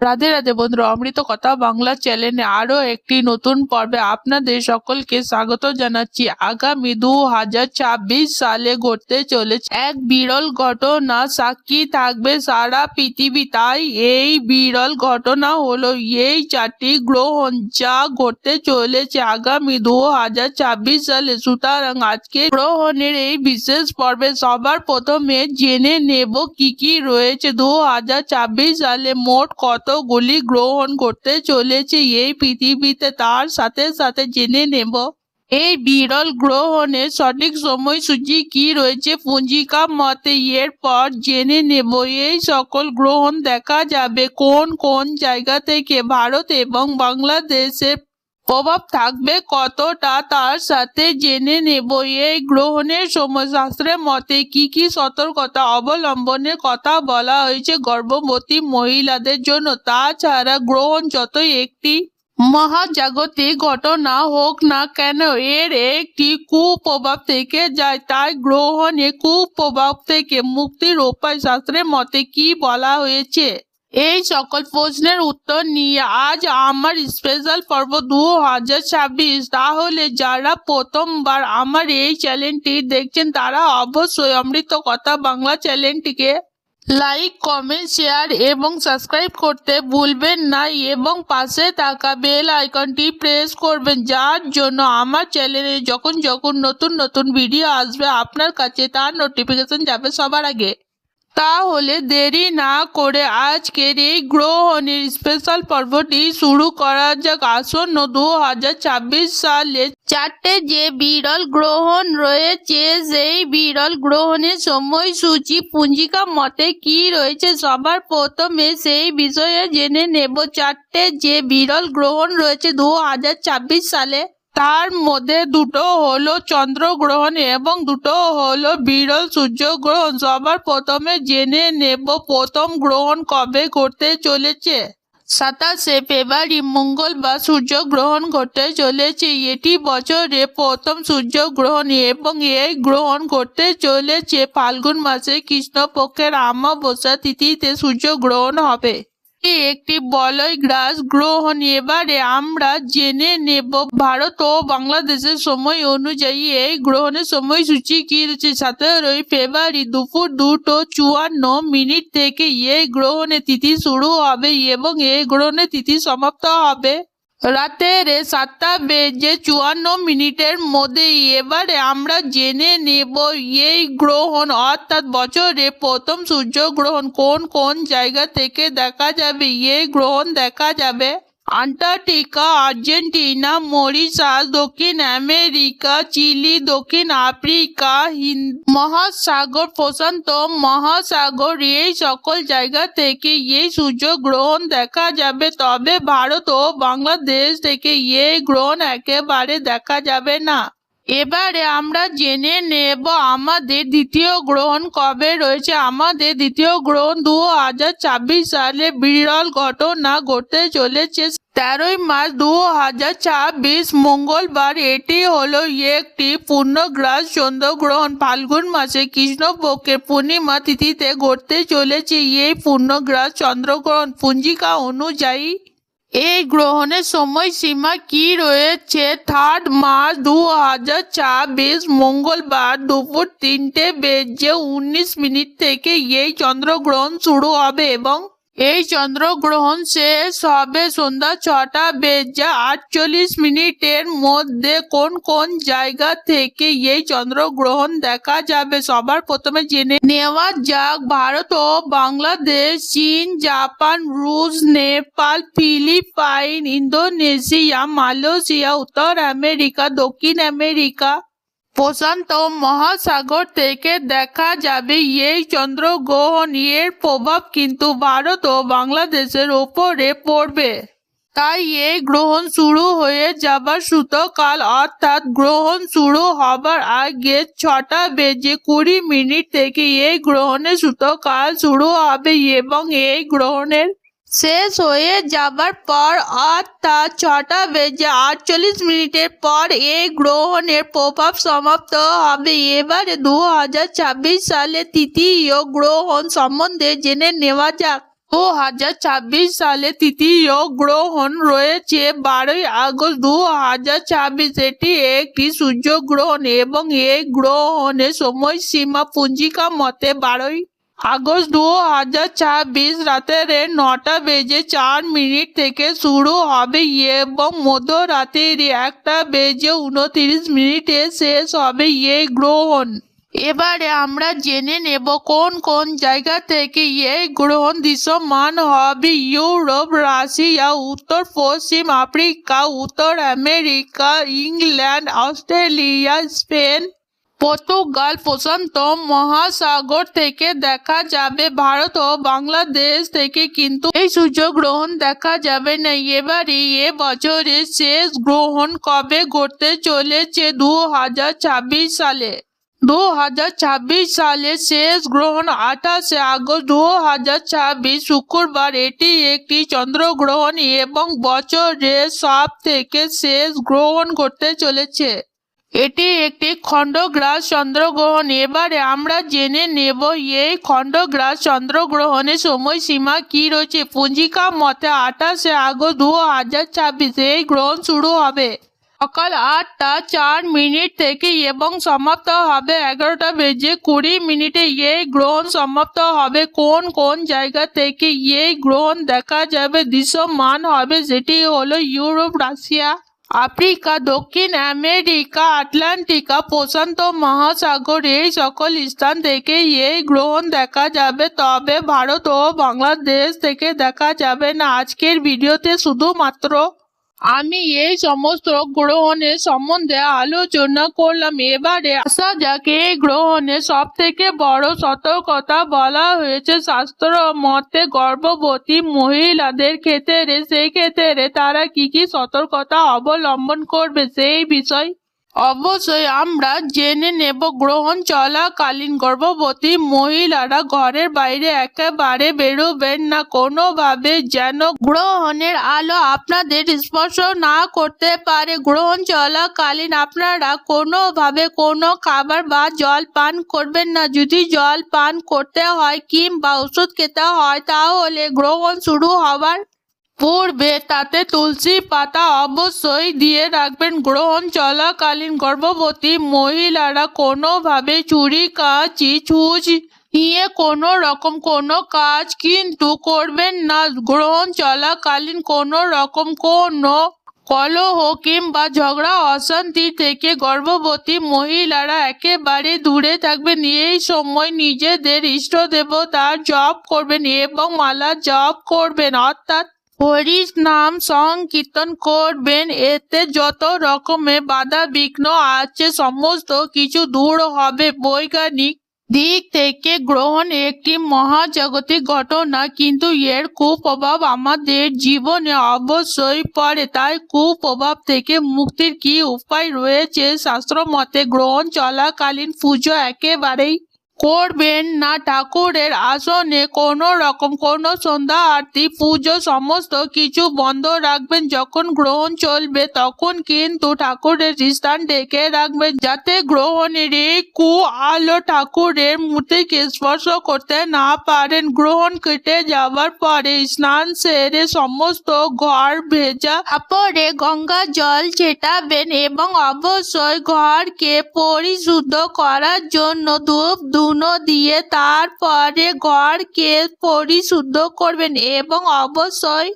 রাধে রাধে বন্ধুরা, অমৃত কথা বাংলা চ্যানেলে আরো একটি নতুন পর্বে আপনাদের সকলকে স্বাগত জানাচ্ছি। আগামী 2026 সালে ঘটতে চলেছে এক বিরল ঘটনা, সাক্ষী থাকবে সারা পৃথিবী। তাই এই বিরল ঘটনা হলো এই 4টি গ্রহণ যা ঘটতে চলেছে আগামী 2026 সালে। সুতরাং আজকে গ্রহণের এই বিশেষ পর্বে সবার প্রথমে জেনে নেব কি কি রয়েছে 2026 সালে মোট কতগুলি গ্রহণ করতে চলেছে এই পৃথিবীতে। তার সাথে সাথে জেনে নেব এই বিরল গ্রহণের সঠিক সময়সূচি কি রয়েছে পঞ্জিকা মতে। এরপর জেনে নেব এই সকল গ্রহণ দেখা যাবে কোন কোন জায়গা থেকে, ভারত এবং বাংলাদেশের প্রভাব থাকবে কতটা। তার সাথে জেনে নেব এই গ্রহণের সময় শাস্ত্রের মতে কি কি সতর্কতা অবলম্বনের কথা বলা হয়েছে গর্ভবতী মহিলাদের জন্য। তাছাড়া গ্রহণ যতই একটি মহাজাগতিক ঘটনা হোক না কেন, এর একটি কুপ্রভাব থেকে যায়। তাই গ্রহণে কুপ্রভাব থেকে মুক্তির উপায় শাস্ত্রের মতে কি বলা হয়েছে, এই সকল প্রশ্নের উত্তর নিয়ে আজ আমার স্পেশাল পর্ব 2026। তাহলে যারা প্রথমবার আমার এই চ্যানেলটি দেখছেন তারা অবশ্যই অমৃত কথা বাংলা চ্যানেলটিকে লাইক, কমেন্ট, শেয়ার এবং সাবস্ক্রাইব করতে ভুলবেন না এবং পাশে থাকা বেল আইকনটি প্রেস করবেন, যার জন্য আমার চ্যানেলে যখন যখন নতুন নতুন ভিডিও আসবে আপনার কাছে তার নোটিফিকেশন যাবে সবার আগে। তাহলে দেরি না করে আজকের এই গ্রহণের স্পেশাল পর্বটি শুরু করা যাক। আসন্ন 2026 সালে 4টে যে বিরল গ্রহণ রয়েছে সেই বিরল গ্রহণের সময়সূচি পঞ্জিকা মতে কি রয়েছে সবার প্রথমে সেই বিষয়ে জেনে নেব। 4টে যে বিরল গ্রহণ রয়েছে 2026 সালে, তার মধ্যে দুটো হলো চন্দ্রগ্রহণ এবং দুটো হলো বিরল সূর্যগ্রহণ। সবার প্রথমে জেনে নেব প্রথম গ্রহণ কবে ঘটতে চলেছে। 27শে ফেব্রুয়ারি মঙ্গলবার সূর্যগ্রহণ ঘটতে চলেছে। এটি বছরে প্রথম সূর্যগ্রহণ এবং এই গ্রহণ ঘটতে চলেছে ফাল্গুন মাসে কৃষ্ণপক্ষের অমাবস্যা তিথিতে সূর্যগ্রহণ হবে। একটি বলয় গ্রাস গ্রহণ। এবারে আমরা জেনে নেব ভারত ও বাংলাদেশের সময় অনুযায়ী এই গ্রহণের সময়সূচি কি রয়েছে। 17 ফেব্রুয়ারি দুপুর 2:54 থেকে এই গ্রহণের তিথি শুরু হবে এবং এই গ্রহণের তিথি সমাপ্ত হবে রাতের 7:54 মধ্যে। এবারে আমরা জেনে নেব এই গ্রহণ অর্থাৎ বছরে প্রথম সূর্যগ্রহণ কোন কোন জায়গা থেকে দেখা যাবে। এই গ্রহণ দেখা যাবে আন্টার্কটিকা, আর্জেন্টিনা, মরিশাস, দক্ষিণ আমেরিকা, চিলি, দক্ষিণ আফ্রিকা, হিন্দ মহাসাগর, প্রশান্ত মহাসাগর, এই সকল জায়গা থেকে এই সূর্যগ্রহণ দেখা যাবে। তবে ভারত ও বাংলাদেশ থেকে এই গ্রহণ একেবারে দেখা যাবে না। এবারে আমরা জেনে নেব আমাদের দ্বিতীয় গ্রহণ কবে রয়েছে। আমাদের দ্বিতীয় গ্রহণ 2026 সালে বিরল ঘটনা ঘটতে চলেছে 13 মার্চ 2026 মঙ্গলবার। এটি হলো একটি পূর্ণগ্রাস চন্দ্রগ্রহণ। ফাল্গুন মাসে কৃষ্ণপক্ষের পূর্ণিমা তিথিতে ঘটতে চলেছে এই পূর্ণগ্রাস চন্দ্রগ্রহণ। পঞ্জিকা অনুযায়ী এই গ্রহণের সময়সীমা কি রয়েছে। 3 মার্চ 2026 মঙ্গলবার দুপুর 3:19 থেকে এই চন্দ্রগ্রহণ শুরু হবে এবং এই চন্দ্রগ্রহণ শেষ হবে সন্ধ্যা 6:48 মধ্যে। কোন কোন জায়গা থেকে এই চন্দ্রগ্রহণ দেখা যাবে সবার প্রথমে জেনে নেওয়া যাক। ভারত ও বাংলাদেশ, চীন, জাপান, রুশ, নেপাল, ফিলিপাইন, ইন্দোনেশিয়া, মালয়েশিয়া, উত্তর আমেরিকা, দক্ষিণ আমেরিকা, প্রশান্ত মহাসাগর থেকে দেখা যাবে এই চন্দ্রগ্রহণ। এর প্রভাব কিন্তু ভারত ও বাংলাদেশের ওপরে পড়বে। তাই এই গ্রহণ শুরু হয়ে যাবার সূতকাল অর্থাৎ গ্রহণ শুরু হবার আগে 6:20 থেকে এই গ্রহণের সূতকাল শুরু হবে এবং এই গ্রহণের শেষ হয়ে যাবার পর অর্থাৎ 6:48 পর এই গ্রহণের প্রভাব সমাপ্ত হবে। এবারে 2026 সালে তৃতীয় গ্রহণ সম্বন্ধে জেনে নেওয়া যাক। 2026 সালে তৃতীয় গ্রহণ রয়েছে 12ই আগস্ট 2026। এটি একটি সূর্যগ্রহণ এবং এই গ্রহণের সময়সীমা পঞ্জিকা মতে 12ই আগস্ট 2026 রাতের 9:04 থেকে শুরু হবে এবং মধ্যরাতের 1:29 শেষ হবে এই গ্রহণ। এবারে আমরা জেনে নেব কোন কোন জায়গা থেকে এই গ্রহণ দৃশ্যমান হবে। ইউরোপ, রাশিয়া, উত্তর পশ্চিম আফ্রিকা, উত্তর America, England, Australia, Spain, Portugal, প্রশান্ত মহাসাগর থেকে দেখা যাবে। ভারত ও বাংলাদেশ থেকে কিন্তু এই সূর্যগ্রহণ দেখা যাবে না। এবারে এ বছরের শেষ গ্রহণ কবে ঘটতে চলেছে? 2026 সালে। 2026 সালের শেষ গ্রহণ 28 আগস্ট 2026 শুক্রবার। এটি একটি চন্দ্রগ্রহণ এবং বছরের সব থেকে শেষ গ্রহণ ঘটতে চলেছে। এটি একটি খণ্ডগ্রাস চন্দ্রগ্রহণ। এবারে আমরা জেনে নেব এই খণ্ডগ্রাস চন্দ্রগ্রহণের সময়সীমা কি রয়েছে। পঞ্জিকা মতে 28 আগস্ট 2026 এই গ্রহণ শুরু হবে সকাল 8:04 থেকে এবং সমাপ্ত হবে 11:20 এই গ্রহণ সমাপ্ত হবে। কোন কোন জায়গা থেকে এই গ্রহণ দেখা যাবে দৃশ্যমান হবে সেটি হলো ইউরোপ, রাশিয়া, আফ্রিকা, দক্ষিণ আমেরিকা, আটলান্টিকা, প্রশান্ত মহাসাগর এই সকল স্থান থেকে এই গ্রহণ দেখা যাবে। তবে ভারত ও বাংলাদেশ থেকে দেখা যাবে না। আজকের ভিডিওতে শুধুমাত্র আমি এই সমস্ত গ্রহণের সম্বন্ধে আলোচনা করলাম। এবারে আসা যাক এই গ্রহণের সব থেকে বড় সতর্কতা বলা হয়েছে শাস্ত্র মতে গর্ভবতী মহিলাদের ক্ষেত্রে। সেই ক্ষেত্রে তারা কি কি সতর্কতা অবলম্বন করবে সেই বিষয় অবশ্যই আমরা জেনে নেব। গ্রহণ চলাকালীন গর্ভবতী মহিলারা ঘরের বাইরে একেবারে বেরোবেন না। কোনোভাবে যেন গ্রহণের আলো আপনাদের স্পর্শ না করতে পারে। গ্রহণ চলাকালীন আপনারা কোনোভাবে কোনো খাবার বা জল পান করবেন না। যদি জল পান করতে হয় কিংবা ওষুধ খেতে হয় তাহলে গ্রহণ শুরু হওয়ার পূর্বে তাতে তুলসী পাতা অবশ্যই দিয়ে রাখবেন। গ্রহণ চলাকালীন গর্ভবতী মহিলারা কোনোভাবে ছুরি কাঁচি ছুঁচ নিয়ে কোনো রকম কোনো কাজ কিন্তু করবেন না। গ্রহণ চলাকালীন কোনো রকম কোনো কলহ কিংবা ঝগড়া অশান্তি থেকে গর্ভবতী মহিলারা একেবারে দূরে থাকবেন। এই সময় নিজেদের ইষ্ট দেবতার জপ করবেন এবং মালা জপ করবেন, অর্থাৎ হরি নাম সংকীর্তন করবেন। এতে যত রকমের বাধা বিঘ্ন আছে সমস্ত কিছু দূর হবে। বৈজ্ঞানিক দিক থেকে গ্রহণ একটি মহাজাগতিক ঘটনা, কিন্তু এর কুপ্রভাব আমাদের জীবনে অবশ্যই পড়ে। তাই কুপ্রভাব থেকে মুক্তির কি উপায় রয়েছে? শাস্ত্র মতে গ্রহণ চলাকালীন পুজো একেবারেই করবেন না। ঠাকুরের আসনে কোনো রকম কোনো সন্ধ্যা আরতি পুজো সমস্ত কিছু বন্ধ রাখবেন। যখন গ্রহণ চলবে তখন কিন্তু ঠাকুরের স্থান ঢেকে রাখবেন যাতে গ্রহণের এই আলো ঠাকুরের মূর্তিকে স্পর্শ করতে না পারেন। গ্রহণ কেটে যাওয়ার পরে স্নান সেরে সমস্ত ঘর ভেজা কাপড়ে গঙ্গা জল ছেটাবেন এবং অবশ্যই ঘরকে পরিশুদ্ধ করার জন্য ধূপ ধুনো দিয়ে তারপরে ঘরকে পরিশুদ্ধ করবেন এবং অবশ্যই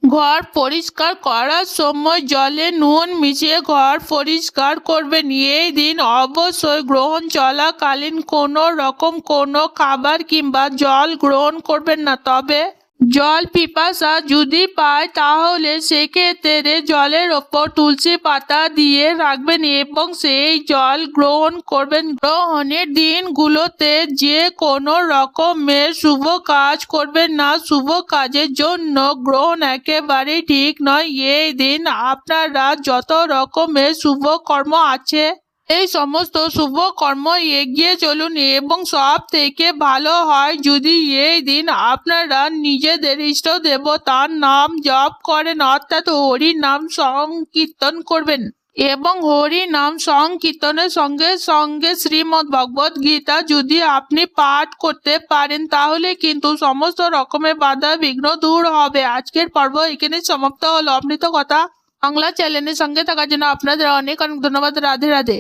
ঘর পরিষ্কার করার সময় জলে নুন মিশিয়ে ঘর পরিষ্কার করবেন। এই দিন অবশ্যই গ্রহণ চলাকালীন কোনো রকম কোনো খাবার কিংবা জল গ্রহণ করবেন না। তবে জল পিপাসা যদি পায় তাহলে সেক্ষেত্রে জলের ওপর তুলসী পাতা দিয়ে রাখবেন এবং সেই জল গ্রহণ করবেন। গ্রহণের দিনগুলোতে যে কোনো রকমের শুভ কাজ করবেন না। শুভ কাজের জন্য গ্রহণ একেবারেই ঠিক নয়। এই দিন আপনারা যত রকমের শুভ কর্ম আছে এই সমস্ত শুভ কর্ম এগিয়ে চলুন এবং সব থেকে ভালো হয় যদি এই দিন আপনারা নিজেদের ইষ্ট দেবতার নাম জপ করেন, অর্থাৎ হরি নাম সংকীর্তন করবেন। এবং হরি নাম সংকীর্তনের সঙ্গে সঙ্গে শ্রীমদ্ ভগবত গীতা যদি আপনি পাঠ করতে পারেন তাহলে কিন্তু সমস্ত রকমের বাধা বিঘ্ন দূর হবে। আজকের পর্ব এখানে সমাপ্ত হলো। অমৃত কথা বাংলা চ্যানেলের সঙ্গে থাকার জন্য আপনাদের অনেক অনেক ধন্যবাদ। রাধে রাধে।